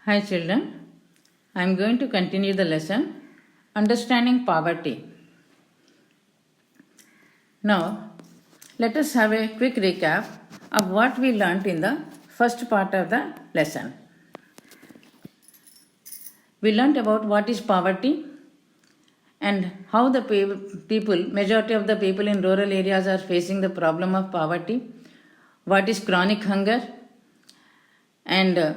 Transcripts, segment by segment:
Hi children, I am going to continue the lesson Understanding Poverty. Now, let us have a quick recap of what we learnt in the first part of the lesson. We learnt about what is poverty and how the majority of the people in rural areas are facing the problem of poverty, what is chronic hunger, and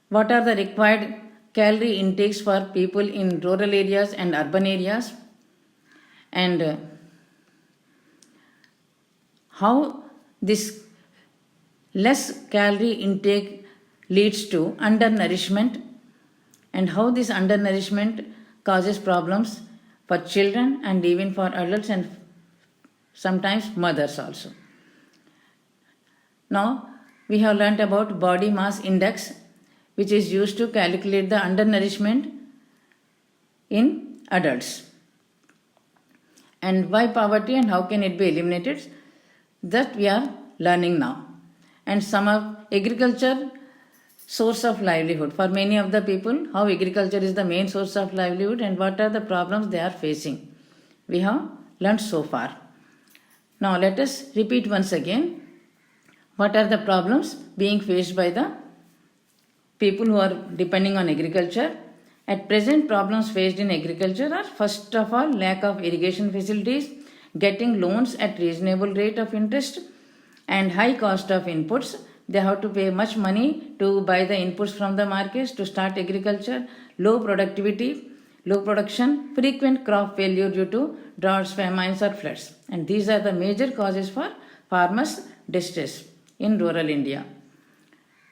what are the required calorie intakes for people in rural areas and urban areas, and how this less calorie intake leads to undernourishment, and how this undernourishment causes problems for children and even for adults and sometimes mothers also. Now we have learnt about body mass index, which is used to calculate the undernourishment in adults. And why poverty and how can it be eliminated, that we are learning now. And some of agriculture source of livelihood. For many of the people, how agriculture is the main source of livelihood and what are the problems they are facing. We have learnt so far. Now let us repeat once again. What are the problems being faced by the people who are depending on agriculture? At present, problems faced in agriculture are first of all lack of irrigation facilities, getting loans at reasonable rate of interest, and high cost of inputs. They have to pay much money to buy the inputs from the markets to start agriculture, low productivity, low production, frequent crop failure due to droughts, famines or floods. And these are the major causes for farmers' distress in rural India.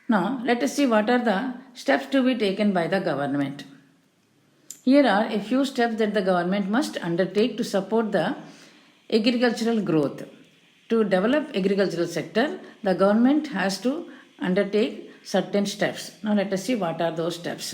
Now, let us see what are the steps to be taken by the government. Here are a few steps that the government must undertake to support the agricultural growth. To develop agricultural sector, the government has to undertake certain steps. Now, let us see what are those steps.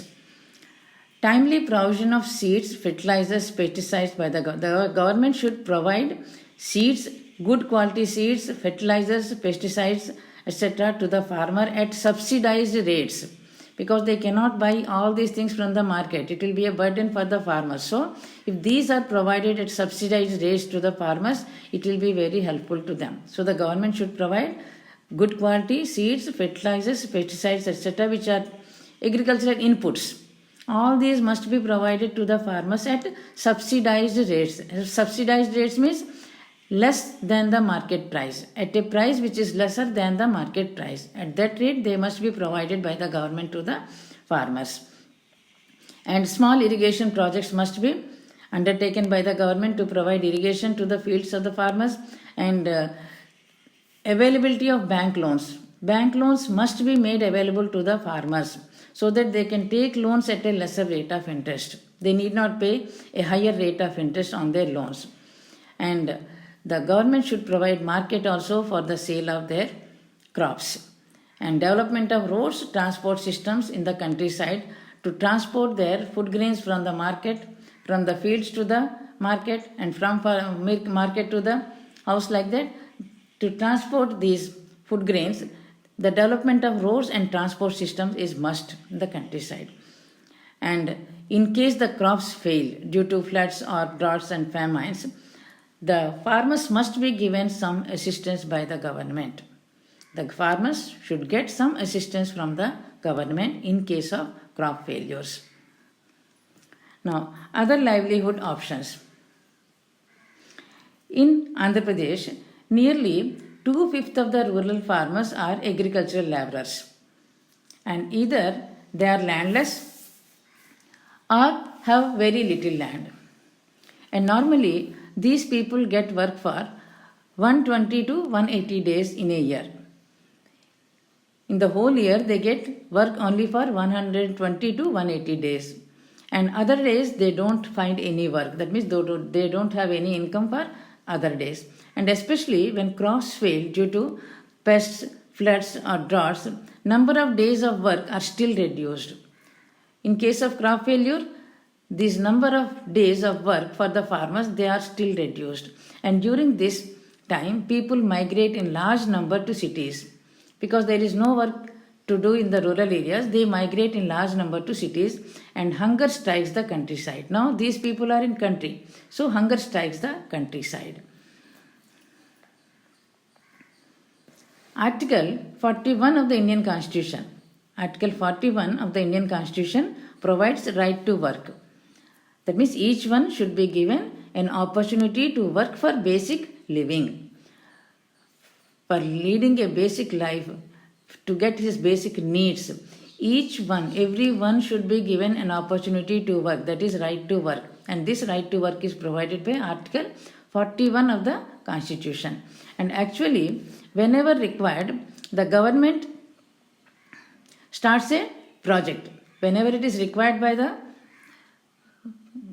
Timely provision of seeds, fertilizers, pesticides by the government should provide seeds, good quality seeds, fertilizers, pesticides, etc. to the farmer at subsidized rates, because they cannot buy all these things from the market. It will be a burden for the farmers. So, if these are provided at subsidized rates to the farmers, it will be very helpful to them. So, the government should provide good quality seeds, fertilizers, pesticides, etc., which are agricultural inputs. All these must be provided to the farmers at subsidized rates. Subsidized rates means less than the market price, at a price which is lesser than the market price. At that rate, they must be provided by the government to the farmers. And small irrigation projects must be undertaken by the government to provide irrigation to the fields of the farmers, and availability of bank loans. Bank loans must be made available to the farmers so that they can take loans at a lesser rate of interest. They need not pay a higher rate of interest on their loans. And the government should provide market also for the sale of their crops. And development of roads, transport systems in the countryside to transport their food grains from the market, from the fields to the market, and from market to the house, like that. To transport these food grains, the development of roads and transport systems is must in the countryside. And in case the crops fail due to floods or droughts and famines, the farmers must be given some assistance by the government. The farmers should get some assistance from the government in case of crop failures. Now, other livelihood options. In Andhra Pradesh, nearly 2/5 of the rural farmers are agricultural laborers, and either they are landless or have very little land. And normally, these people get work for 120 to 180 days in a year. In the whole year, they get work only for 120 to 180 days. And other days, they don't find any work. That means they don't have any income for other days. And especially when crops fail due to pests, floods or droughts, number of days of work are still reduced. In case of crop failure, this number of days of work for the farmers, they are still reduced. And during this time, people migrate in large number to cities because there is no work to do in the rural areas, they migrate in large number to cities and hunger strikes the countryside. Now these people are in country, so hunger strikes the countryside. Article 41 of the Indian Constitution. Article 41 of the Indian Constitution provides right to work. That means each one should be given an opportunity to work for basic living, for leading a basic life, to get his basic needs. Everyone should be given an opportunity to work. That is right to work. And this right to work is provided by Article 41 of the Constitution. And actually, whenever required, the government starts a project. Whenever it is required by the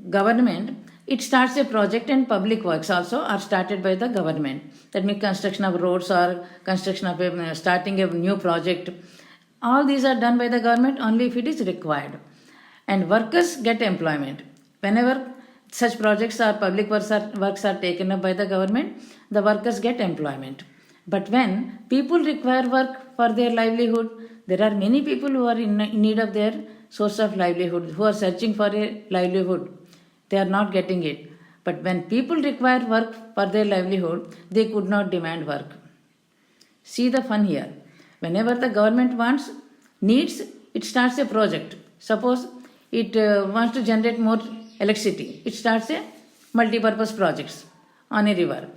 government, it starts a project, and public works also are started by the government. That means construction of roads or construction of starting a new project. All these are done by the government only if it is required. And workers get employment. Whenever such projects or public works are taken up by the government, the workers get employment. But when people require work for their livelihood, there are many people who are in need of their source of livelihood, who are searching for a livelihood. They are not getting it. But when people require work for their livelihood, they could not demand work. See the fun here. Whenever the government needs, it starts a project. Suppose it wants to generate more electricity. It starts a multi-purpose projects on a river.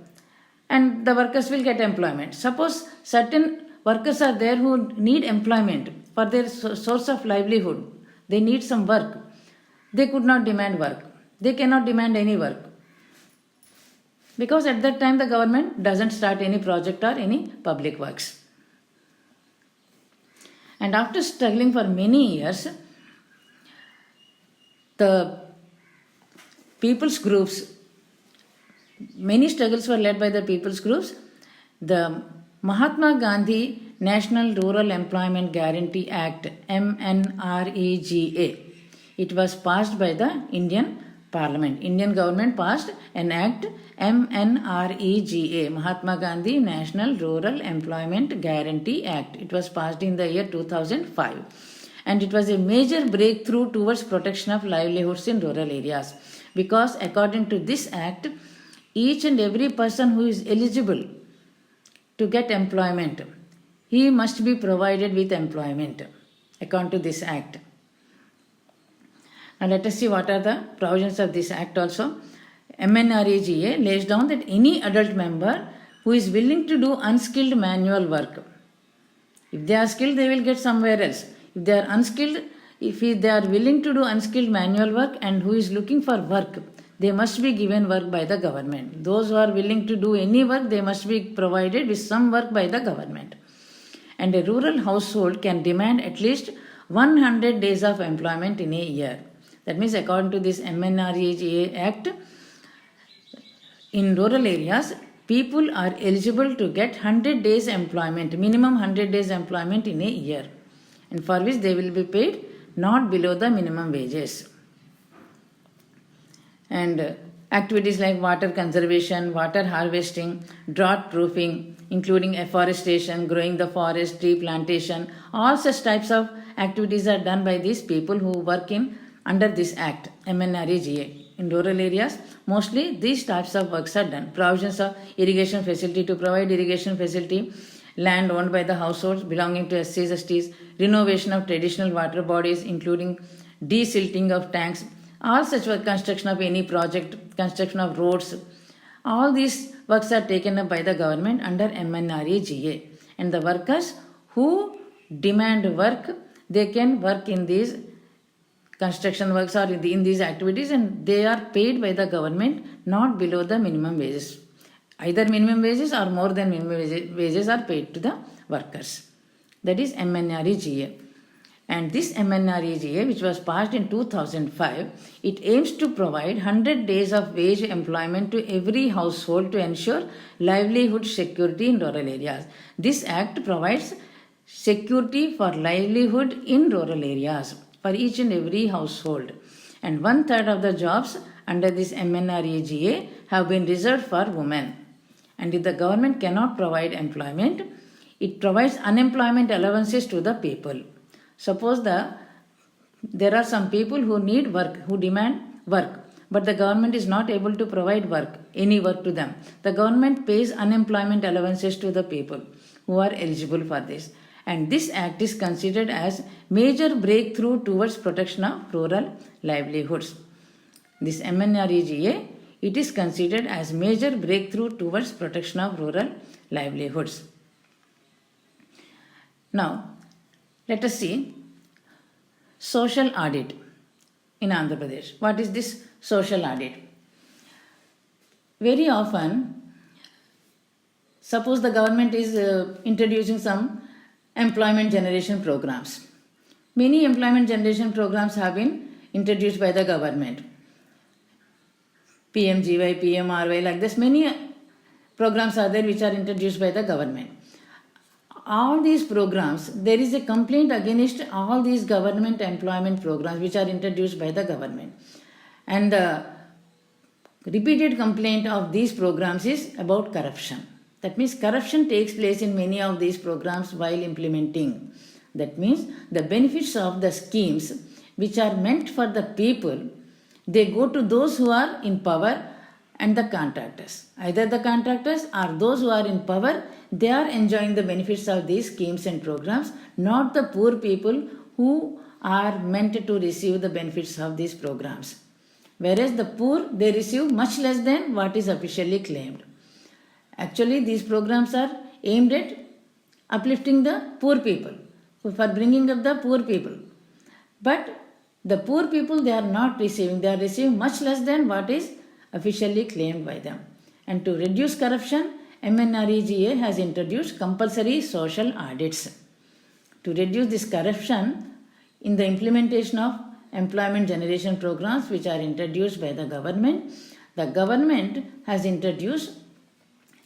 And the workers will get employment. Suppose certain workers are there who need employment for their source of livelihood. They need some work. They could not demand work. They cannot demand any work. Because at that time the government doesn't start any project or any public works. And after struggling for many years, the people's groups, many struggles were led by the people's groups. The Mahatma Gandhi National Rural Employment Guarantee Act, MNREGA, it was passed by the Indian Parliament. Indian government passed an act, MNREGA, Mahatma Gandhi National Rural Employment Guarantee Act. It was passed in the year 2005. And it was a major breakthrough towards protection of livelihoods in rural areas. Because according to this act, each and every person who is eligible to get employment, he must be provided with employment according to this act. Now let us see what are the provisions of this act also. MNREGA lays down that any adult member who is willing to do unskilled manual work, if they are skilled, they will get somewhere else. If they are unskilled, if they are willing to do unskilled manual work and who is looking for work, they must be given work by the government. Those who are willing to do any work, they must be provided with some work by the government. And a rural household can demand at least 100 days of employment in a year. That means according to this MNREGA Act, in rural areas, people are eligible to get 100 days employment, minimum 100 days employment in a year, and for which they will be paid not below the minimum wages. And activities like water conservation, water harvesting, drought proofing, including afforestation, growing the forest, tree plantation, all such types of activities are done by these people who work under this act, MNREGA. In rural areas, mostly these types of works are done. Provisions of irrigation facility, to provide irrigation facility, land owned by the households belonging to SCs, STs, renovation of traditional water bodies, including desilting of tanks, all such work, construction of any project, construction of roads, all these works are taken up by the government under MNREGA. And the workers who demand work, they can work in these construction works or in these activities, and they are paid by the government not below the minimum wages. Either minimum wages or more than minimum wages are paid to the workers. That is MNREGA. And this MNREGA, which was passed in 2005, it aims to provide 100 days of wage employment to every household to ensure livelihood security in rural areas. This act provides security for livelihood in rural areas for each and every household. And 1/3 of the jobs under this MNREGA have been reserved for women. And if the government cannot provide employment, it provides unemployment allowances to the people. Suppose there are some people who need work, who demand work, but the government is not able to provide work, any work to them. The government pays unemployment allowances to the people who are eligible for this. And this act is considered as major breakthrough towards protection of rural livelihoods. This MNREGA, it is considered as major breakthrough towards protection of rural livelihoods. Now, let us see social audit in Andhra Pradesh. What is this social audit? Very often, suppose the government is introducing some employment generation programs. Many employment generation programs have been introduced by the government. PMGY, PMRY, like this, many programs are there which are introduced by the government. All these programs, there is a complaint against all these government employment programs which are introduced by the government. And the repeated complaint of these programs is about corruption. That means corruption takes place in many of these programs while implementing. That means the benefits of the schemes which are meant for the people, they go to those who are in power and the contractors. Either the contractors or those who are in power, they are enjoying the benefits of these schemes and programs, not the poor people who are meant to receive the benefits of these programs. Whereas the poor, they receive much less than what is officially claimed. Actually, these programs are aimed at uplifting the poor people, for bringing up the poor people. But the poor people, they are not receiving, they are receiving much less than what is officially claimed by them. And to reduce corruption, MNREGA has introduced compulsory social audits. To reduce this corruption in the implementation of employment generation programs which are introduced by the government has introduced,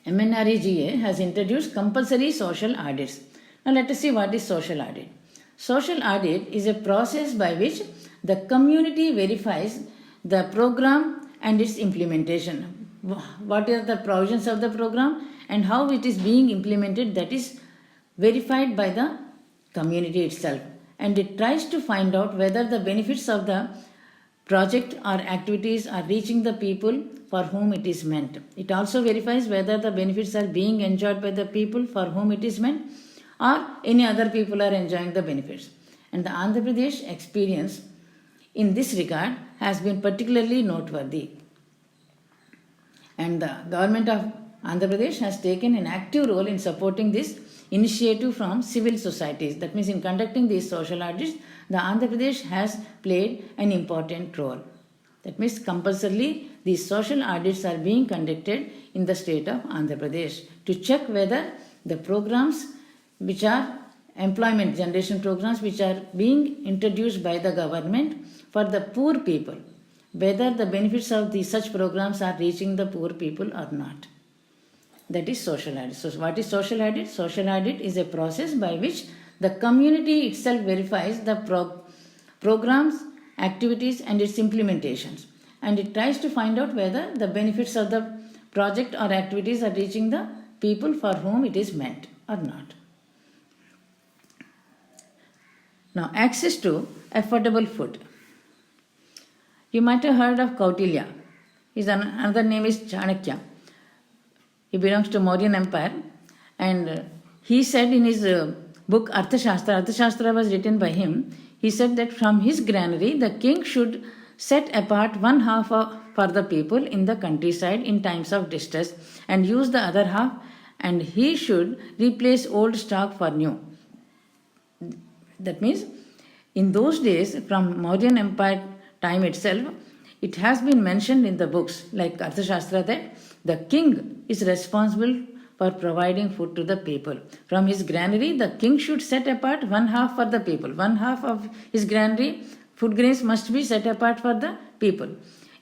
MNREGA has introduced compulsory social audits. Now let us see what is social audit. Social audit is a process by which the community verifies the program and its implementation. What are the provisions of the program and how it is being implemented, that is verified by the community itself. And it tries to find out whether the benefits of the project or activities are reaching the people for whom it is meant. It also verifies whether the benefits are being enjoyed by the people for whom it is meant or any other people are enjoying the benefits. And the Andhra Pradesh experience in this regard has been particularly noteworthy. And the government of Andhra Pradesh has taken an active role in supporting this initiative from civil societies. That means in conducting these social audits, the Andhra Pradesh has played an important role. That means compulsorily these social audits are being conducted in the state of Andhra Pradesh to check whether the programs which are employment generation programs which are being introduced by the government for the poor people, whether the benefits of such programs are reaching the poor people or not. That is social audit. So what is social audit? Social audit is a process by which the community itself verifies the programs, activities and its implementations, and it tries to find out whether the benefits of the project or activities are reaching the people for whom it is meant or not. Now, access to affordable food. You might have heard of Kautilya. His another name is Chanakya. He belongs to Mauryan Empire, and he said in his book Arthashastra was written by him. He said that from his granary the king should set apart one half for the people in the countryside in times of distress and use the other half, and he should replace old stock for new. That means in those days, from Mauryan Empire time itself, it has been mentioned in the books like Arthashastra that the king is responsible for providing food to the people. From his granary, the king should set apart one half for the people. One half of his granary, food grains must be set apart for the people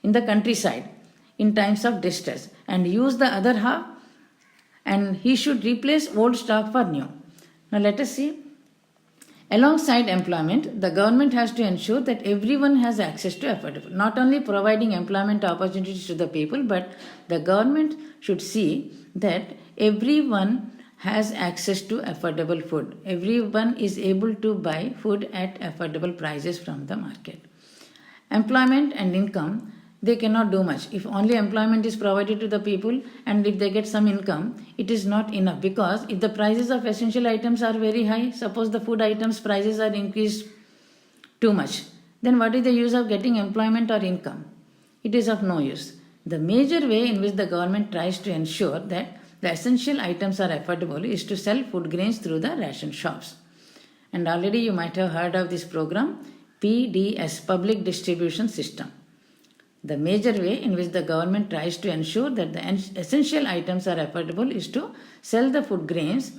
in the countryside in times of distress, and use the other half, and he should replace old stock for new. Now let us see. Alongside employment, the government has to ensure that everyone has access to affordable. Not only providing employment opportunities to the people, but the government should see that everyone has access to affordable food. Everyone is able to buy food at affordable prices from the market. Employment and income, they cannot do much. If only employment is provided to the people and if they get some income, it is not enough, because if the prices of essential items are very high, suppose the food items prices are increased too much, then what is the use of getting employment or income? It is of no use. The major way in which the government tries to ensure that the essential items are affordable is to sell food grains through the ration shops. And already you might have heard of this program, PDS, Public Distribution System. The major way in which the government tries to ensure that the essential items are affordable is to sell the food grains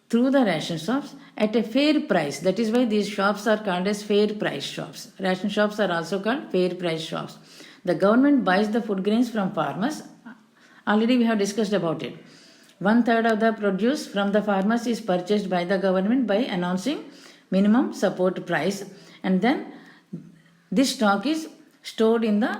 through the ration shops at a fair price. That is why these shops are called as fair price shops. Ration shops are also called fair price shops. The government buys the food grains from farmers. Already we have discussed about it. 1/3 of the produce from the farmers is purchased by the government by announcing minimum support price, and then this stock is stored in the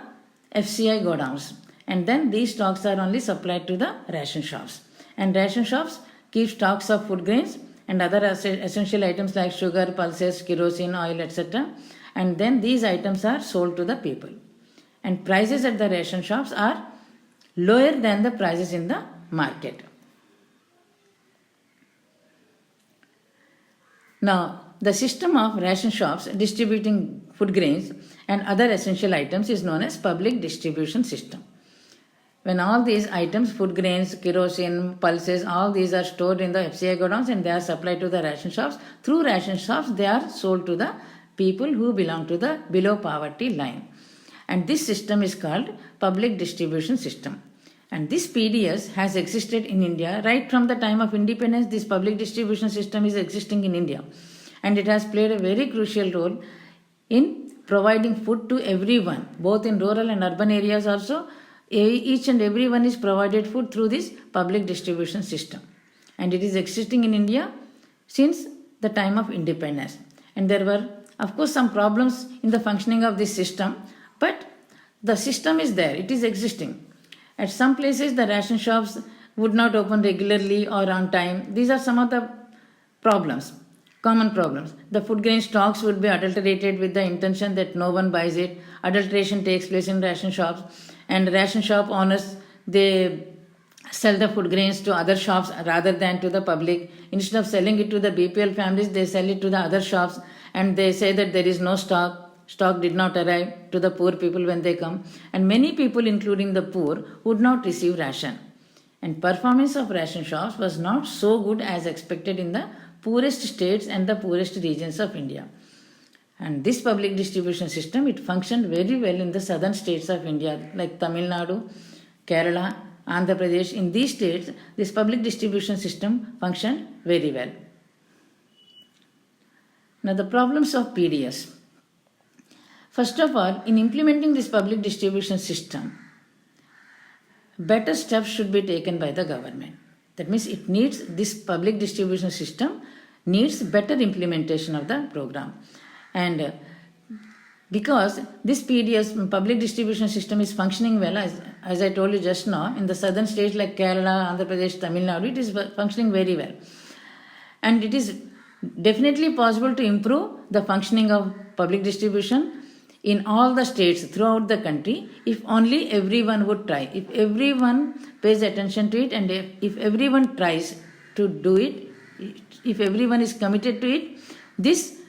FCI godowns, and then these stocks are only supplied to the ration shops, and ration shops keep stocks of food grains and other essential items like sugar, pulses, kerosene, oil, etc., and then these items are sold to the people, and prices at the ration shops are lower than the prices in the market. Now, the system of ration shops distributing food grains and other essential items is known as public distribution system. When all these items, food grains, kerosene, pulses, all these are stored in the FCI godowns and they are supplied to the ration shops. Through ration shops, they are sold to the people who belong to the below poverty line. And this system is called public distribution system. And this PDS has existed in India right from the time of independence. This public distribution system is existing in India, and it has played a very crucial role in providing food to everyone, both in rural and urban areas also. Each and everyone is provided food through this public distribution system, and it is existing in India since the time of independence. And there were, of course, some problems in the functioning of this system, but the system is there, it is existing. At some places, the ration shops would not open regularly or on time. These are some of the problems, common problems. The food grain stocks would be adulterated with the intention that no one buys it. Adulteration takes place in ration shops, and ration shop owners, they sell the food grains to other shops rather than to the public. Instead of selling it to the BPL families, they sell it to the other shops, and they say that there is no stock. Stock did not arrive to the poor people when they come, and many people, including the poor, would not receive ration. And performance of ration shops was not so good as expected in the poorest states and the poorest regions of India. And this public distribution system, it functioned very well in the southern states of India like Tamil Nadu, Kerala, Andhra Pradesh. In these states, this public distribution system functioned very well. Now, the problems of PDS. First of all, in implementing this public distribution system, better steps should be taken by the government. That means it needs, this public distribution system needs better implementation of the program. And because this PDS, public distribution system, is functioning well, as I told you just now, in the southern states like Kerala, Andhra Pradesh, Tamil Nadu, it is functioning very well. And it is definitely possible to improve the functioning of public distribution in all the states throughout the country if only everyone would try. If everyone pays attention to it, and if everyone tries to do it, if everyone is committed to it, this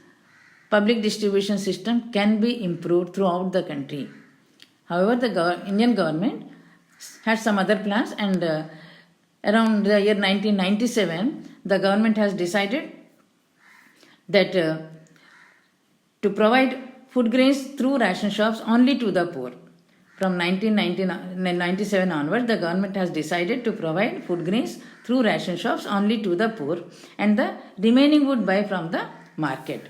public distribution system can be improved throughout the country. However, the Indian government had some other plans, and around the year 1997, the government has decided that to provide food grains through ration shops only to the poor. From 1997 onwards, the government has decided to provide food grains through ration shops only to the poor, and the remaining would buy from the market.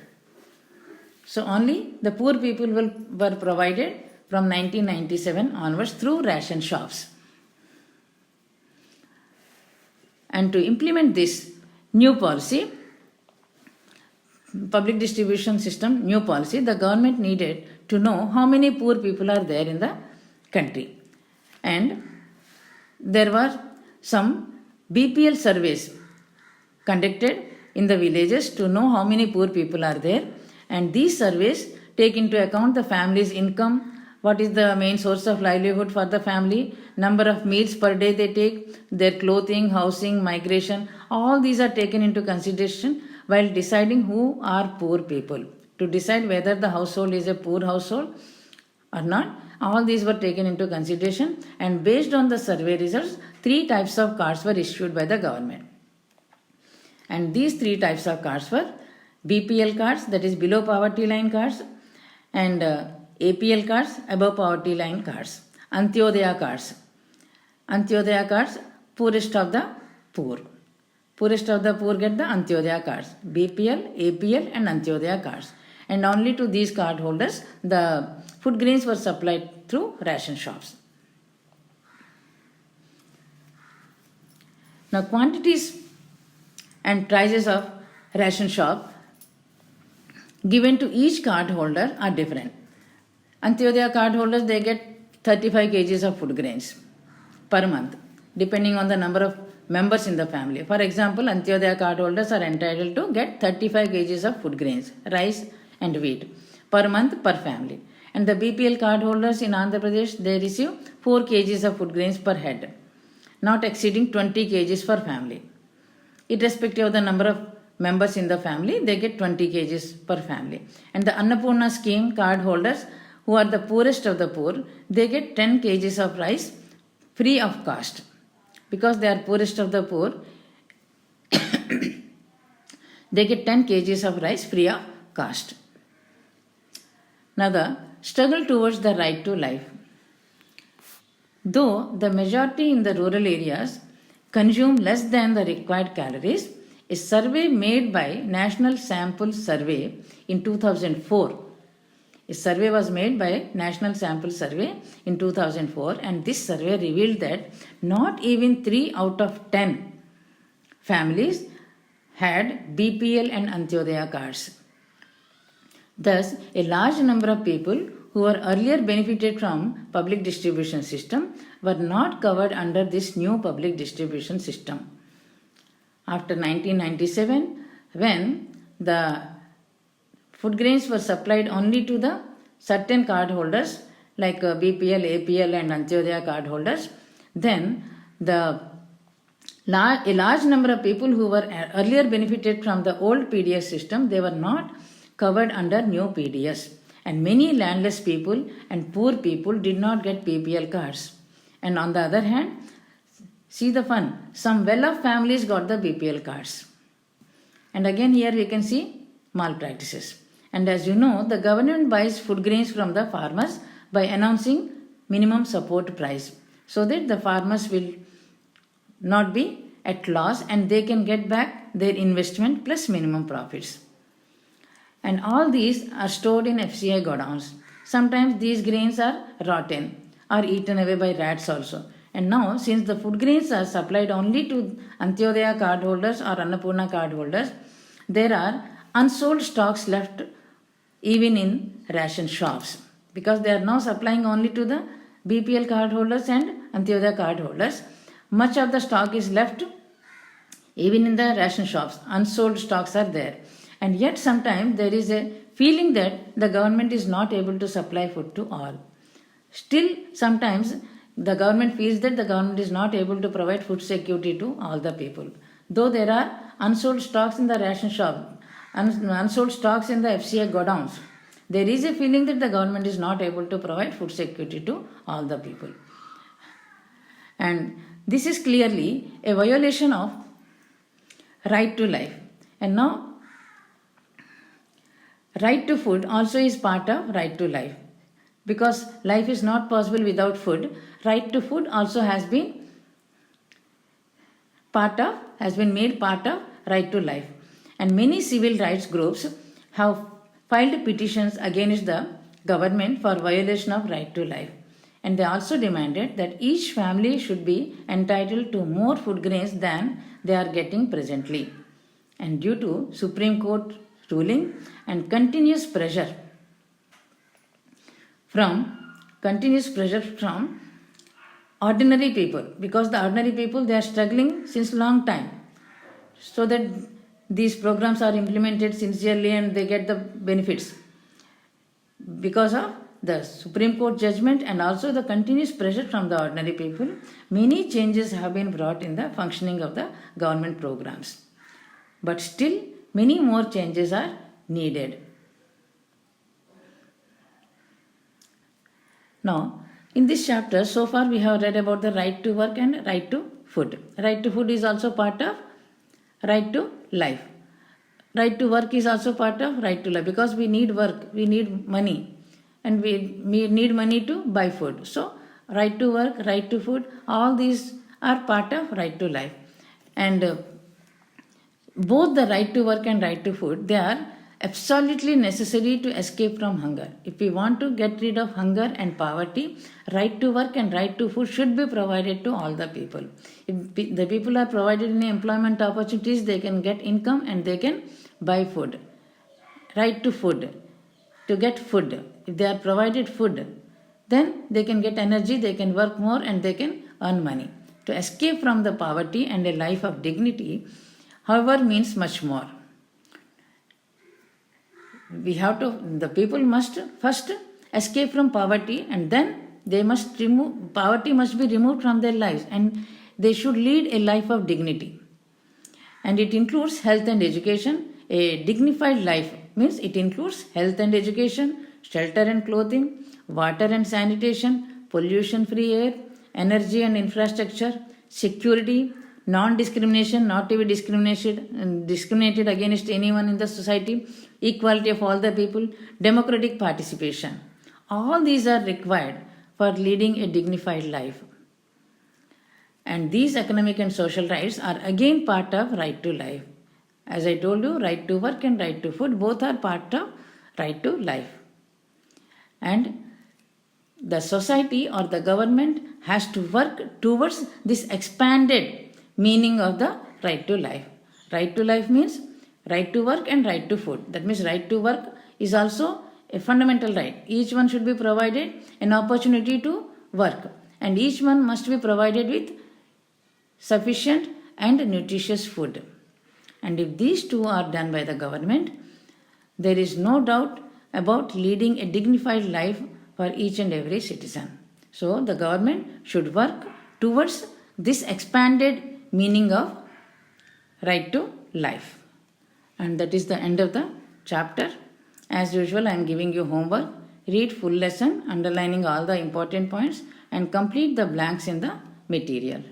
So only the poor people were provided from 1997 onwards through ration shops. And to implement this new policy, public distribution system, new policy, the government needed to know how many poor people are there in the country. And there were some BPL surveys conducted in the villages to know how many poor people are there, and these surveys take into account the family's income, what is the main source of livelihood for the family, number of meals per day they take, their clothing, housing, migration, all these are taken into consideration while deciding who are poor people. To decide whether the household is a poor household or not, all these were taken into consideration, and based on the survey results, 3 types of cards were issued by the government. And these 3 types of cards were BPL cards, that is below poverty line cards, and APL cards, above poverty line cards. Antyodaya cards. Antyodaya cards, poorest of the poor. Poorest of the poor get the Antyodaya cards. BPL, APL and Antyodaya cards. And only to these card holders, the food grains were supplied through ration shops. Now, quantities and prices of ration shop given to each card holder are different. Antyodaya card holders, they get 35 kgs of food grains per month, depending on the number of members in the family. For example, Antyodaya card holders are entitled to get 35 kgs of food grains, rice and wheat per month per family. And the BPL card holders in Andhra Pradesh, they receive 4 kgs of food grains per head, not exceeding 20 kgs per family. Irrespective of the number of members in the family, they get 20 kgs per family. And the Annapurna scheme card holders, who are the poorest of the poor, they get 10 kgs of rice free of cost. Because they are poorest of the poor, they get 10 kgs of rice free of cost. Now, the struggle towards the right to life. Though the majority in the rural areas consume less than the required calories, a survey made by National Sample Survey in 2004. A survey was made by National Sample Survey in 2004, and this survey revealed that not even 3 out of 10 families had BPL and Antyodaya cards. Thus, a large number of people who were earlier benefited from public distribution system were not covered under this new public distribution system. After 1997, when the food grains were supplied only to the certain card holders like BPL, APL and Antyodaya card holders, then a large number of people who were earlier benefited from the old PDS system, they were not covered under new PDS. And many landless people and poor people did not get BPL cards. And on the other hand, see the fun, some well-off families got the BPL cards. And again here we can see malpractices. And as you know, the government buys food grains from the farmers by announcing minimum support price, so that the farmers will not be at loss and they can get back their investment plus minimum profits. And all these are stored in FCI godowns. Sometimes these grains are rotten or eaten away by rats also. And now, since the food grains are supplied only to Antyodaya card holders or Annapurna card holders, there are unsold stocks left even in ration shops, because they are now supplying only to the BPL card holders and Antyodaya card holders. Much of the stock is left even in the ration shops. Unsold stocks are there. And yet sometimes there is a feeling that the government is not able to supply food to all. Still, sometimes the government feels that the government is not able to provide food security to all the people. Though there are unsold stocks in the ration shop, unsold stocks in the FCI godowns, there is a feeling that the government is not able to provide food security to all the people. And this is clearly a violation of right to life. And now, right to food also is part of right to life. Because life is not possible without food, right to food also has been made part of right to life. And many civil rights groups have filed petitions against the government for violation of right to life. And they also demanded that each family should be entitled to more food grains than they are getting presently. And due to Supreme Court ruling and continuous pressure from ordinary people, because the ordinary people, they are struggling since long time so that these programs are implemented sincerely and they get the benefits. Because of the Supreme Court judgment and also the continuous pressure from the ordinary people, many changes have been brought in the functioning of the government programs. But still, many more changes are needed. Now, in this chapter, so far we have read about the right to work and right to food. Right to food is also part of right to life. Right to work is also part of right to life, because we need work, we need money, and we need money to buy food. So, right to work, right to food, all these are part of right to life. And both the right to work and right to food, they are absolutely necessary to escape from hunger. If we want to get rid of hunger and poverty, right to work and right to food should be provided to all the people. If the people are provided any employment opportunities, they can get income and they can buy food. Right to food, to get food. If they are provided food, then they can get energy, they can work more and they can earn money. To escape from the poverty and a life of dignity, however, means much more. The people must first escape from poverty, and then poverty must be removed from their lives, and they should lead a life of dignity. And it includes health and education. A dignified life means it includes health and education, shelter and clothing, water and sanitation, pollution-free air, energy and infrastructure, security, non-discrimination, not to be discriminated against anyone in the society, equality of all the people, democratic participation. All these are required for leading a dignified life. And these economic and social rights are again part of right to life. As I told you, right to work and right to food, both are part of right to life. And the society or the government has to work towards this expanded meaning of the right to life. Right to life means right to work and right to food. That means right to work is also a fundamental right. Each one should be provided an opportunity to work, and each one must be provided with sufficient and nutritious food. And if these two are done by the government, there is no doubt about leading a dignified life for each and every citizen. So the government should work towards this expanded meaning of right to life. And that is the end of the chapter. As usual, I am giving you homework. Read full lesson, underlining all the important points, and complete the blanks in the material.